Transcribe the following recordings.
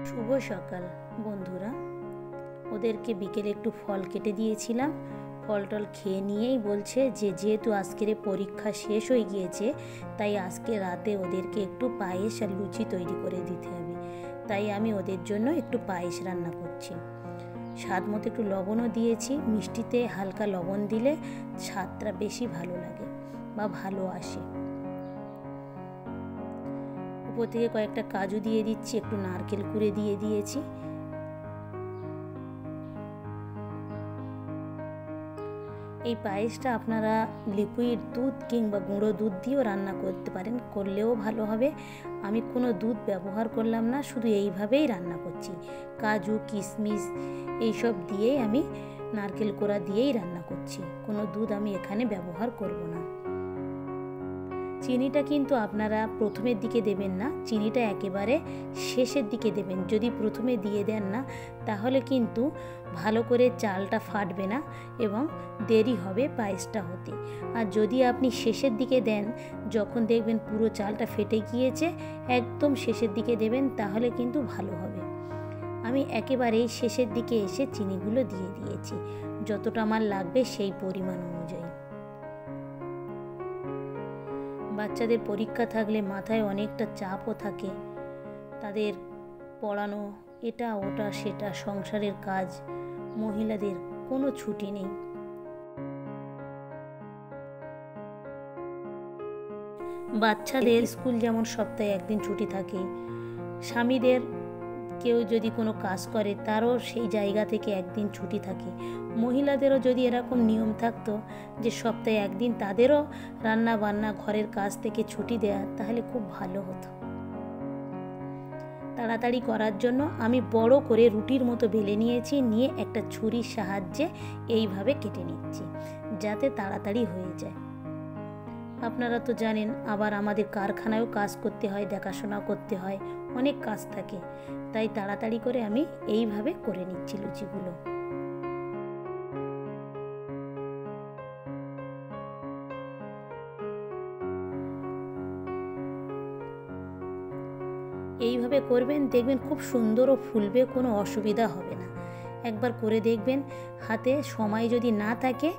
শুভ সকাল বন্ধুরা। ওদেরকে বিকেলে একটু ফল কেটে দিয়েছিলাম। ফল টল খেয়ে নিয়েই বলছে যে যেহেতু আজকের পরীক্ষা শেষ হয়ে গিয়েছে তাই আজকে রাতে ওদেরকে একটু পায়েস আর লুচি তৈরি করে দিতে হবে। তাই আমি ওদের জন্য একটু পায়েস রান্না করছি। স্বাদ মতো একটু লবণও দিয়েছি। মিষ্টিতে হালকা লবণ দিলে স্বাদটা বেশি ভালো লাগে বা ভালো আসে। উপর থেকে কয়েকটা কাজু দিয়ে দিচ্ছি, একটু নারকেল কুড়ে দিয়ে দিয়েছি। এই পায়েসটা আপনারা লিকুইড দুধ কিংবা গুঁড়ো দুধ দিয়েও রান্না করতে পারেন, করলেও ভালো হবে। আমি কোনো দুধ ব্যবহার করলাম না, শুধু এইভাবেই রান্না করছি। কাজু কিশমিশ এইসব দিয়েই আমি নারকেল কোড়া দিয়েই রান্না করছি, কোনো দুধ আমি এখানে ব্যবহার করব না। চিনিটা কিন্তু আপনারা প্রথমের দিকে দেবেন না, চিনিটা একেবারে শেষের দিকে দেবেন। যদি প্রথমে দিয়ে দেন না তাহলে কিন্তু ভালো করে চালটা ফাটবে না এবং দেরি হবে পায়েসটা হতে। আর যদি আপনি শেষের দিকে দেন, যখন দেখবেন পুরো চালটা ফেটে গিয়েছে একদম শেষের দিকে দেবেন, তাহলে কিন্তু ভালো হবে। আমি একেবারেই শেষের দিকে এসে চিনিগুলো দিয়ে দিয়েছি, যতটা আমার লাগবে সেই পরিমাণ অনুযায়ী। বাচ্চাদের পরীক্ষা থাকলে মাথায় অনেকটা চাপও থাকে, তাদের পড়ানো, এটা ওটা সেটা, সংসারের কাজ, মহিলাদের কোনো ছুটি নেই। বাচ্চাদের স্কুল যেমন সপ্তাহে একদিন ছুটি থাকে, স্বামীদের কেউ যদি কোনো কাজ করে তারও সেই জায়গা থেকে একদিন ছুটি থাকে। মহিলাদেরও যদি এরকম নিয়ম থাকতো যে সপ্তাহে একদিন তাদেরও রান্না বান্না ঘরের কাজ থেকে ছুটি দেয়া, তাহলে খুব ভালো হতো। তাড়াতাড়ি করার জন্য আমি বড় করে রুটির মতো বেলে নিয়েছি, নিয়ে একটা ছুরির সাহায্যে এইভাবে কেটে নিচ্ছি যাতে তাড়াতাড়ি হয়ে যায়। আপনারা তো জানেন, আবার আমাদের কারখানায়ও কাজ করতে হয়, দেখাশোনা করতে হয়, অনেক কাজ থাকে, তাই তাড়াতাড়ি করে আমি এইভাবে করে নিচ্ছি লুচিগুলো। এইভাবে করবেন, দেখবেন খুব সুন্দরও ফুলবে, কোনো অসুবিধা হবে না। একবার করে দেখবেন। হাতে সময় যদি না থাকে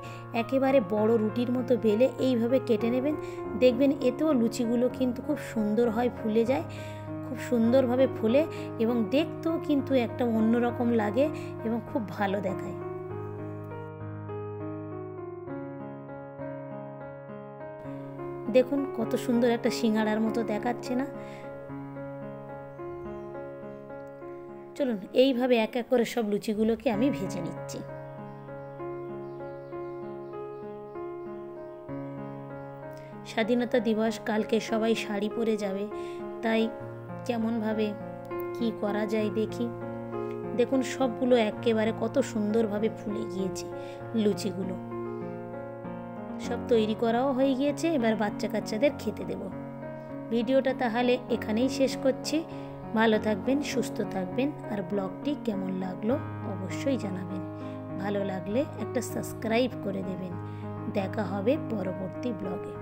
একেবারে বড় রুটির মতো বেলে এইভাবে কেটে নেবেন, দেখবেন এতেও লুচিগুলো কিন্তু খুব সুন্দর হয়, ফুলে যায়, খুব সুন্দরভাবে ফুলে এবং দেখতেও কিন্তু একটা অন্যরকম লাগে এবং খুব ভালো দেখায়। দেখুন কত সুন্দর একটা সিঙ্গাড়ার মতো দেখাচ্ছে না? চলুন এইভাবে এক এক করে সব লুচিগুলোকে আমি ভেজে নিচ্ছি। স্বাধীনতা দিবস, কালকে সবাই শাড়ি পরে যাবে, তাই কেমনভাবে কি করা যায় দেখি। দেখুন সবগুলো একেবারে কত সুন্দরভাবে ফুলে গিয়েছে লুচিগুলো। সব তৈরি করাও হয়ে গিয়েছে, এবার বাচ্চা কাচ্চাদের খেতে দেব। ভিডিওটা তাহলে এখানেই শেষ করছি। ভালো থাকবেন, সুস্থ থাকবেন, আর ব্লগটি কেমন লাগলো অবশ্যই জানাবেন। ভালো লাগলে একটা সাবস্ক্রাইব করে দেবেন। দেখা হবে পরবর্তী ব্লগে।